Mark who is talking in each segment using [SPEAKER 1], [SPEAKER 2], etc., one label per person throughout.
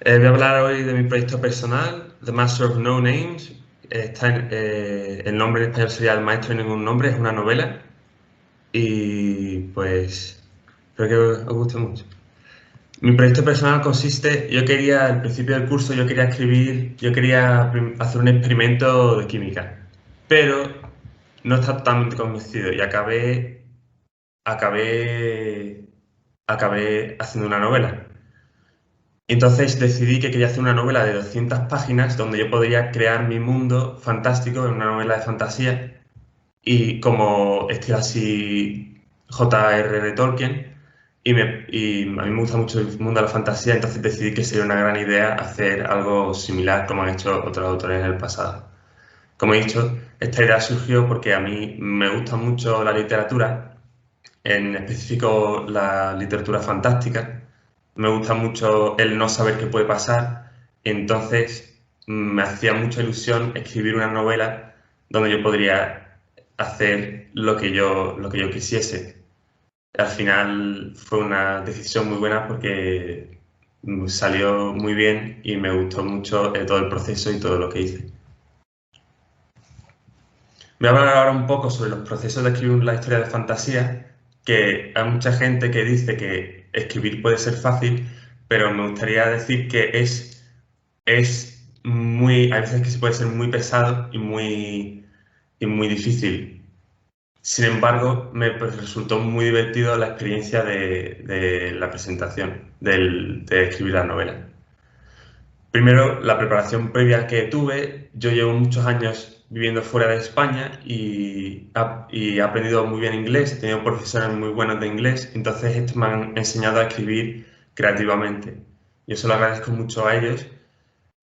[SPEAKER 1] Voy a hablar hoy de mi proyecto personal, The Master of No Names. El nombre en español sería El Maestro de Ningún Nombre, es una novela y pues espero que os guste mucho. Mi proyecto personal consiste, al principio del curso, yo quería hacer un experimento de química, pero no estaba totalmente convencido y acabé, acabé haciendo una novela. Entonces decidí que quería hacer una novela de 200 páginas donde yo podría crear mi mundo fantástico en una novela de fantasía y como estilo así J.R.R. Tolkien y a mí me gusta mucho el mundo de la fantasía, entonces decidí que sería una gran idea hacer algo similar como han hecho otros autores en el pasado. Como he dicho, esta idea surgió porque a mí me gusta mucho la literatura, en específico la literatura fantástica. Me gusta mucho el no saber qué puede pasar, entonces me hacía mucha ilusión escribir una novela donde yo podría hacer lo que yo quisiese. Al final fue una decisión muy buena porque salió muy bien y me gustó mucho todo el proceso y todo lo que hice. Voy a hablar ahora un poco sobre los procesos de escribir la historia de fantasía, que hay mucha gente que dice que escribir puede ser fácil, pero me gustaría decir que hay veces que se puede ser muy pesado y muy difícil. Sin embargo, resultó muy divertido la experiencia de la presentación, de escribir la novela. Primero, la preparación previa que tuve. Yo llevo muchos años viviendo fuera de España y he aprendido muy bien inglés, he tenido profesores muy buenos de inglés, entonces estos me han enseñado a escribir creativamente. Yo se lo agradezco mucho a ellos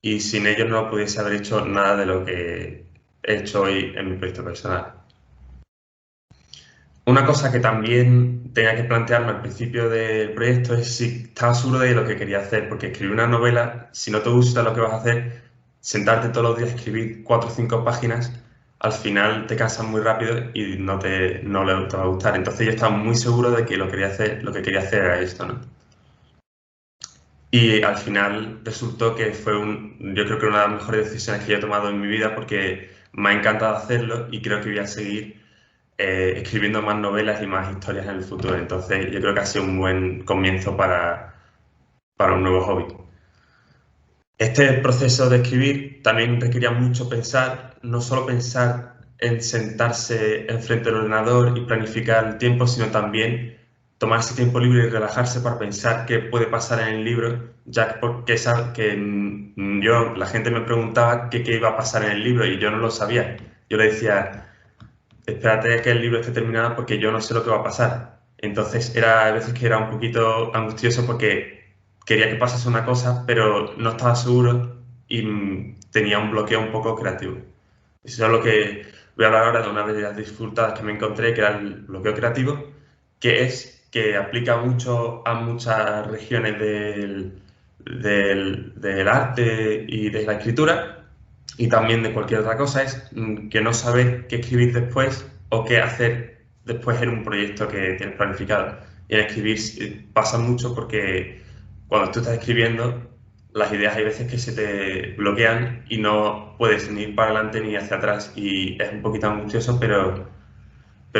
[SPEAKER 1] y sin ellos no pudiese haber hecho nada de lo que he hecho hoy en mi proyecto personal. Una cosa que también tenía que plantearme al principio del proyecto es si estaba seguro de lo que quería hacer, porque escribir una novela, si no te gusta lo que vas a hacer, sentarte todos los días a escribir 4 o 5 páginas, al final te cansas muy rápido y no te va a gustar. Entonces yo estaba muy seguro de que lo que quería hacer era esto, ¿no? Y al final resultó que yo creo que una de las mejores decisiones que yo he tomado en mi vida porque me ha encantado hacerlo y creo que voy a seguir escribiendo más novelas y más historias en el futuro. Entonces yo creo que ha sido un buen comienzo para un nuevo hobby. Este proceso de escribir también requería mucho pensar, no solo pensar en sentarse enfrente del ordenador y planificar el tiempo, sino también tomarse tiempo libre y relajarse para pensar qué puede pasar en el libro, ya que la gente me preguntaba qué iba a pasar en el libro y yo no lo sabía. Yo le decía, espérate a que el libro esté terminado porque yo no sé lo que va a pasar. Entonces a veces que era un poquito angustioso porque quería que pasase una cosa, pero no estaba seguro y tenía un bloqueo un poco creativo. Eso es lo que voy a hablar ahora de una de las dificultades que me encontré, que era el bloqueo creativo, que es que aplica mucho a muchas regiones del arte y de la escritura, y también de cualquier otra cosa, es que no saber qué escribir después o qué hacer después en un proyecto que tienes planificado. Y en escribir pasa mucho porque cuando tú estás escribiendo, las ideas hay veces que se te bloquean y no puedes ni ir para adelante ni hacia atrás y es un poquito angustioso, pero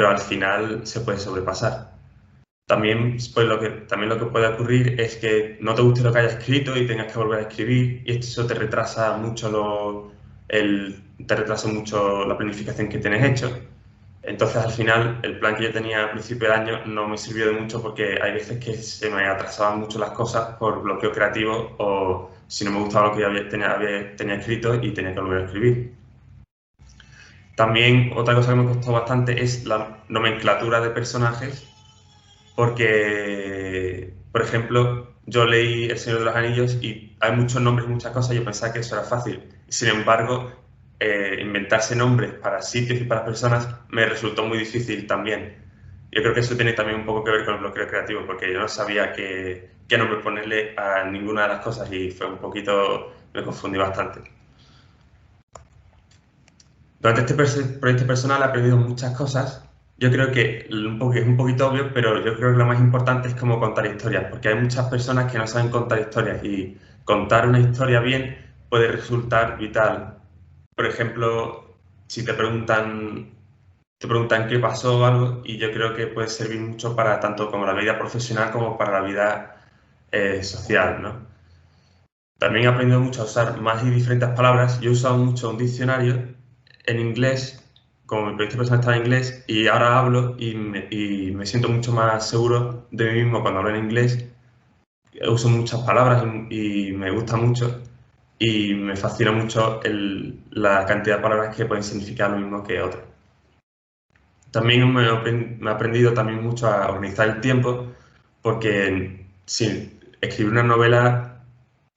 [SPEAKER 1] al final se puede sobrepasar. También lo que puede ocurrir es que no te guste lo que hayas escrito y tengas que volver a escribir y eso te retrasa mucho la planificación que tienes hecho. Entonces, al final, el plan que yo tenía al principio del año no me sirvió de mucho porque hay veces que se me atrasaban mucho las cosas por bloqueo creativo o si no me gustaba lo que tenía escrito y tenía que volver a escribir. También otra cosa que me costó bastante es la nomenclatura de personajes porque, por ejemplo, yo leí El Señor de los Anillos y hay muchos nombres y muchas cosas y yo pensaba que eso era fácil. Sin embargo, inventarse nombres para sitios y para personas me resultó muy difícil también. Yo creo que eso tiene también un poco que ver con el bloqueo creativo, porque yo no sabía qué nombre ponerle a ninguna de las cosas y me confundí bastante. Durante este proyecto personal he aprendido muchas cosas. Yo creo que es un poquito obvio, pero yo creo que lo más importante es cómo contar historias, porque hay muchas personas que no saben contar historias y contar una historia bien puede resultar vital. Por ejemplo, si te preguntan qué pasó o algo, y yo creo que puede servir mucho para tanto como la vida profesional como para la vida social, ¿no? También he aprendido mucho a usar más y diferentes palabras. Yo he usado mucho un diccionario en inglés, como mi proyecto personal está en inglés, y ahora hablo y me siento mucho más seguro de mí mismo cuando hablo en inglés. Uso muchas palabras y me gusta mucho, y me fascina mucho la cantidad de palabras que pueden significar lo mismo que otras. También me he aprendido también mucho a organizar el tiempo, porque si escribir una novela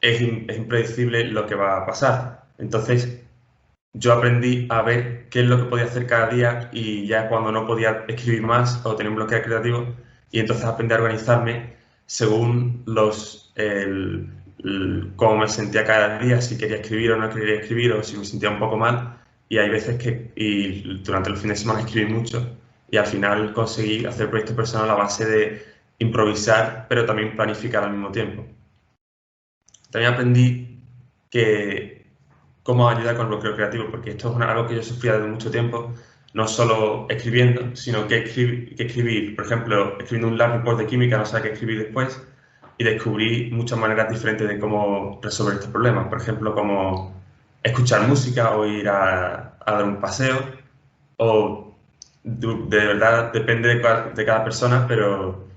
[SPEAKER 1] es impredecible lo que va a pasar. Entonces, yo aprendí a ver qué es lo que podía hacer cada día, y ya cuando no podía escribir más o tenía un bloqueo creativo, y entonces aprendí a organizarme según cómo me sentía cada día, si quería escribir o no quería escribir, o si me sentía un poco mal. Y hay veces y durante el fin de semana escribí mucho, y al final conseguí hacer proyectos personales a base de improvisar, pero también planificar al mismo tiempo. También aprendí que cómo ayudar con el bloqueo creativo, porque esto es algo que yo sufría desde mucho tiempo, no solo escribiendo, sino que escribir, por ejemplo, escribiendo un lab report de química, no sabía qué escribir después, y descubrí muchas maneras diferentes de cómo resolver estos problemas. Por ejemplo, como escuchar música o ir a dar un paseo, o de verdad depende de cada persona, pero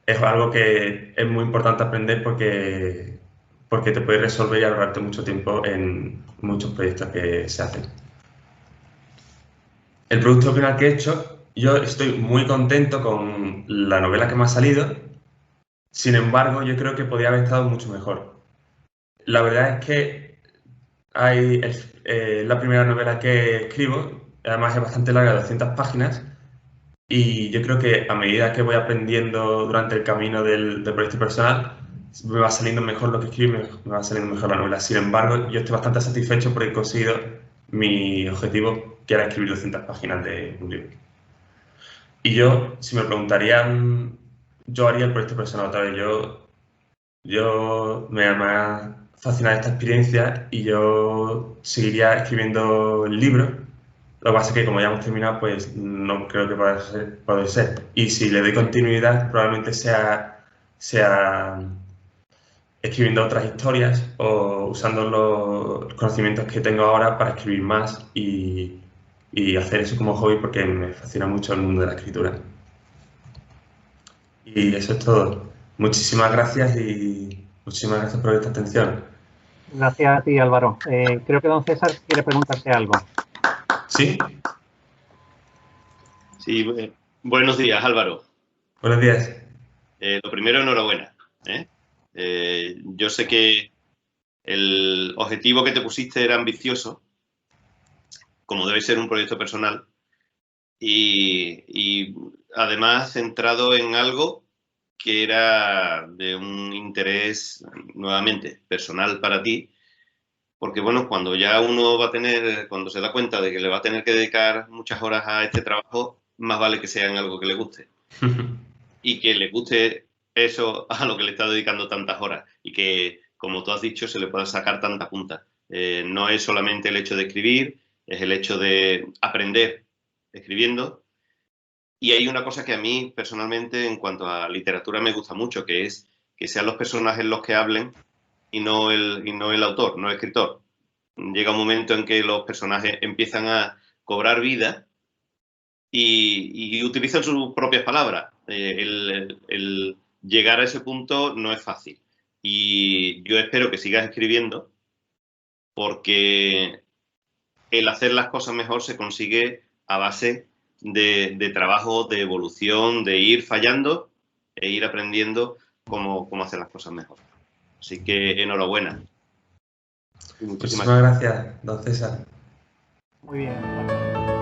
[SPEAKER 1] es algo que es muy importante aprender, porque te puede resolver y ahorrarte mucho tiempo en muchos proyectos que se hacen. El producto final que he hecho, yo estoy muy contento con la novela que me ha salido. Sin embargo, yo creo que podría haber estado mucho mejor. La verdad es que la primera novela que escribo, además es bastante larga, 200 páginas, y yo creo que a medida que voy aprendiendo durante el camino del proyecto personal, me va saliendo mejor lo que escribo, me va saliendo mejor la novela. Sin embargo, yo estoy bastante satisfecho porque he conseguido mi objetivo, que era escribir 200 páginas de un libro. Y yo, si me preguntarían, yo haría el proyecto personal otra vez. Me ha fascinado esta experiencia, y yo seguiría escribiendo el libro. Lo que pasa es que como ya hemos terminado, pues no creo que pueda ser. Y si le doy continuidad, probablemente sea escribiendo otras historias o usando los conocimientos que tengo ahora para escribir más, y hacer eso como hobby, porque me fascina mucho el mundo de la escritura. Y eso es todo. Muchísimas gracias, y muchísimas gracias por esta atención.
[SPEAKER 2] Gracias a ti, Álvaro. Creo que don César quiere preguntarte algo.
[SPEAKER 1] ¿Sí?
[SPEAKER 3] Sí, buenos días, Álvaro.
[SPEAKER 1] Buenos días.
[SPEAKER 3] Lo primero, enhorabuena. Yo sé que el objetivo que te pusiste era ambicioso, como debe ser un proyecto personal, y además centrado en algo que era de un interés, nuevamente, personal para ti, porque bueno, cuando ya uno cuando se da cuenta de que le va a tener que dedicar muchas horas a este trabajo, más vale que sea en algo que le guste. Y que le guste eso a lo que le está dedicando tantas horas, y que, como tú has dicho, se le pueda sacar tanta punta. No es solamente el hecho de escribir, es el hecho de aprender escribiendo. Y hay una cosa que a mí personalmente, en cuanto a literatura, me gusta mucho, que es que sean los personajes los que hablen y no el autor, no el escritor. Llega un momento en que los personajes empiezan a cobrar vida y utilizan sus propias palabras. El llegar a ese punto no es fácil. Y yo espero que sigas escribiendo, porque el hacer las cosas mejor se consigue a base de trabajo, de evolución, de ir fallando e ir aprendiendo cómo hacer las cosas mejor. Así que enhorabuena.
[SPEAKER 1] Muchísimas gracias, don César.
[SPEAKER 2] Muy bien.